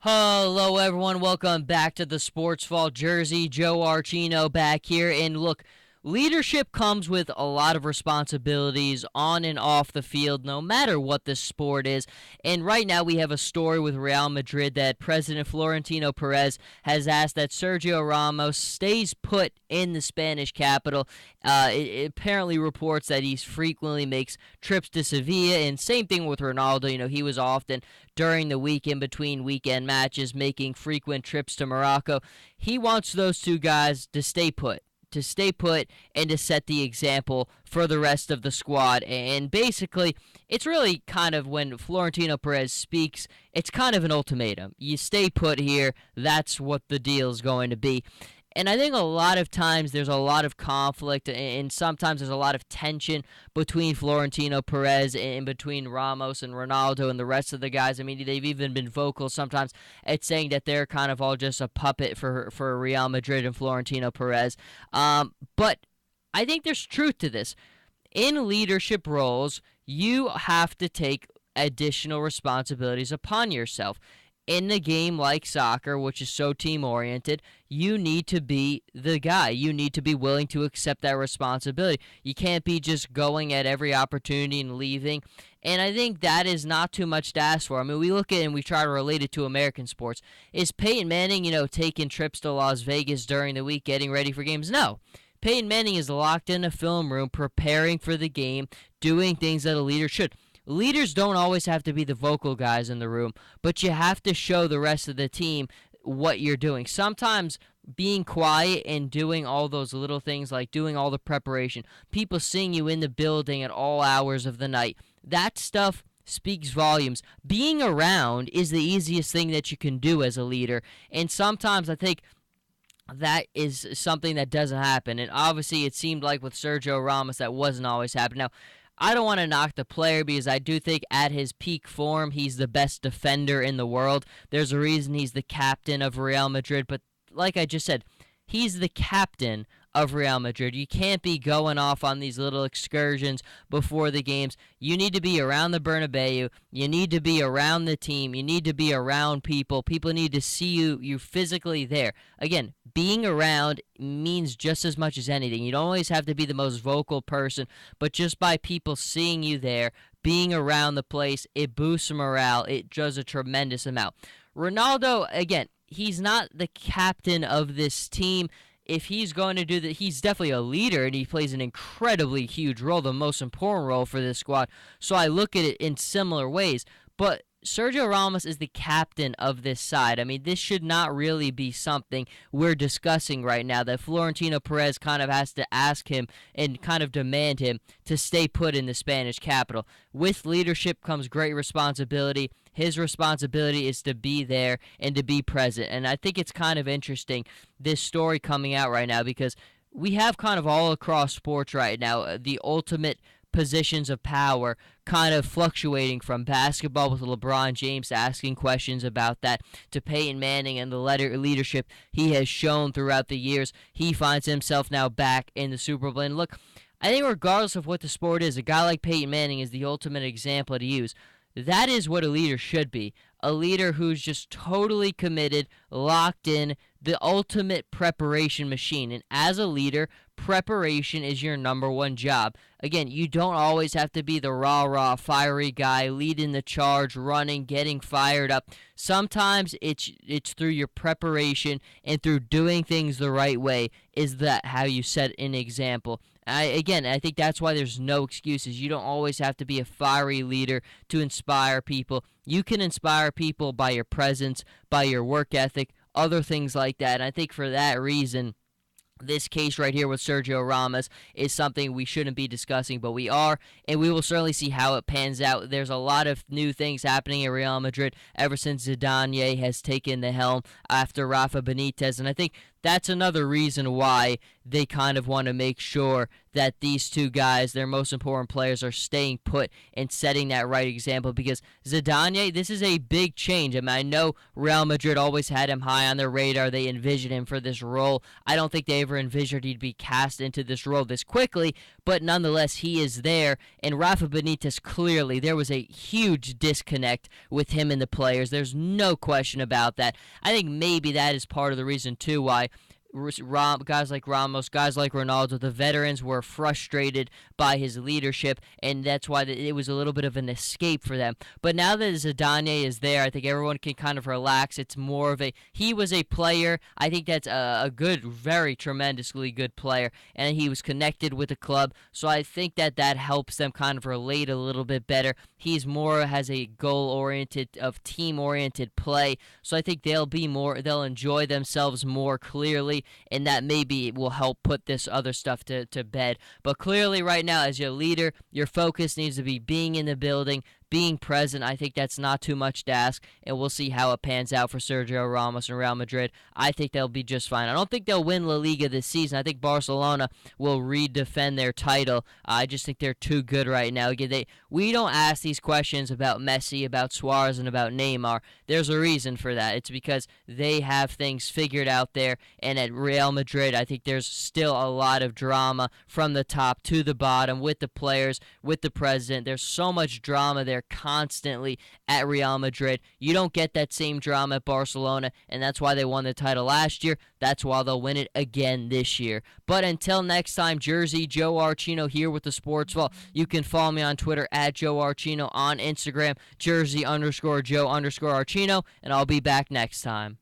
Hello, everyone. Welcome back to the Sports Vault Jersey. Joe Archino back here. And look, leadership comes with a lot of responsibilities on and off the field, no matter what the sport is. And right now, we have a story with Real Madrid that President Florentino Perez has asked that Sergio Ramos stays put in the Spanish capital. It apparently reports that he frequently makes trips to Sevilla, and same thing with Ronaldo. He was often during the week in between weekend matches making frequent trips to Morocco. He wants those two guys to stay put. And to set the example for the rest of the squad. And basically, it's really kind of when Florentino Perez speaks, it's kind of an ultimatum. You stay put here, that's what the deal is going to be. And I think a lot of times there's a lot of conflict and sometimes there's a lot of tension between Florentino Perez and between Ramos and Ronaldo and the rest of the guys. I mean, they've even been vocal sometimes at saying that they're kind of all just a puppet for Real Madrid and Florentino Perez. But I think there's truth to this. In leadership roles, you have to take additional responsibilities upon yourself. In a game like soccer, which is so team-oriented, you need to be the guy. You need to be willing to accept that responsibility. You can't be just going at every opportunity and leaving. And I think that is not too much to ask for. I mean, we look at it and we try to relate it to American sports. Is Peyton Manning, taking trips to Las Vegas during the week, getting ready for games? No. Peyton Manning is locked in a film room, preparing for the game, doing things that a leader should. Leaders don't always have to be the vocal guys in the room, but you have to show the rest of the team what you're doing. Sometimes being quiet and doing all those little things like doing all the preparation, people seeing you in the building at all hours of the night, that stuff speaks volumes. Being around is the easiest thing that you can do as a leader, and sometimes I think that is something that doesn't happen. And obviously it seemed like with Sergio Ramos that wasn't always happening. Now, I don't want to knock the player because I do think at his peak form, he's the best defender in the world. There's a reason he's the captain of Real Madrid. But like I just said, he's the captain of Real Madrid. You can't be going off on these little excursions before the games. You need to be around the Bernabeu. You need to be around the team. You need to be around people. People need to see you physically there. Again, being around means just as much as anything. You don't always have to be the most vocal person, but just by people seeing you there, being around the place, it boosts morale. It does a tremendous amount. Ronaldo, again, he's not the captain of this team. If he's going to do that, he's definitely a leader, and he plays an incredibly huge role, the most important role for this squad. So I look at it in similar ways. But Sergio Ramos is the captain of this side. I mean, this should not really be something we're discussing right now, that Florentino Perez kind of has to ask him and kind of demand him to stay put in the Spanish capital. With leadership comes great responsibility. His responsibility is to be there and to be present. And I think it's kind of interesting, this story coming out right now, because we have kind of all across sports right now the ultimate positions of power kind of fluctuating from basketball with LeBron James asking questions about that to Peyton Manning and the leadership he has shown throughout the years. He finds himself now back in the Super Bowl. And look, I think regardless of what the sport is, a guy like Peyton Manning is the ultimate example to use. That is what a leader should be. A leader who's just totally committed, locked in, the ultimate preparation machine. And as a leader, preparation is your number one job. Again, you don't always have to be the rah-rah, fiery guy, leading the charge, running, getting fired up. Sometimes it's through your preparation and through doing things the right way is that how you set an example. I think that's why there's no excuses. You don't always have to be a fiery leader to inspire people. You can inspire people by your presence, by your work ethic, other things like that. And I think for that reason, this case right here with Sergio Ramos is something we shouldn't be discussing, but we are, and we will certainly see how it pans out. There's a lot of new things happening at Real Madrid ever since Zidane has taken the helm after Rafa Benitez, and I think that's another reason why they kind of want to make sure that these two guys, their most important players, are staying put and setting that right example. Because Zidane, this is a big change. I mean, I know Real Madrid always had him high on their radar. They envisioned him for this role. I don't think they ever envisioned he'd be cast into this role this quickly, but nonetheless, he is there. And Rafa Benitez, clearly, there was a huge disconnect with him and the players. There's no question about that. I think maybe that is part of the reason, too, why guys like Ramos, guys like Ronaldo, the veterans were frustrated by his leadership, and that's why it was a little bit of an escape for them. But now that Zidane is there, I think everyone can kind of relax. It's more of he was a player. I think that's a good, very tremendously good player, and he was connected with the club, so I think that helps them kind of relate a little bit better. He's more has a goal-oriented, team-oriented play, so I think they'll enjoy themselves more clearly, and that maybe will help put this other stuff to bed. But clearly right now, as your leader, your focus needs to be being in the building, being present. I think that's not too much to ask, and we'll see how it pans out for Sergio Ramos and Real Madrid. I think they'll be just fine. I don't think they'll win La Liga this season. I think Barcelona will redefend their title. I just think they're too good right now. Again, we don't ask these questions about Messi, about Suarez, and about Neymar. There's a reason for that. It's because they have things figured out there, and at Real Madrid, I think there's still a lot of drama from the top to the bottom with the players, with the president. There's so much drama there constantly at Real Madrid. You don't get that same drama at Barcelona, and that's why they won the title last year. That's why they'll win it again this year. But until next time, Jersey Joe Archino here with the Sports Vault. You can follow me on Twitter at Joe Archino, on Instagram, Jersey_Joe_Archino, and I'll be back next time.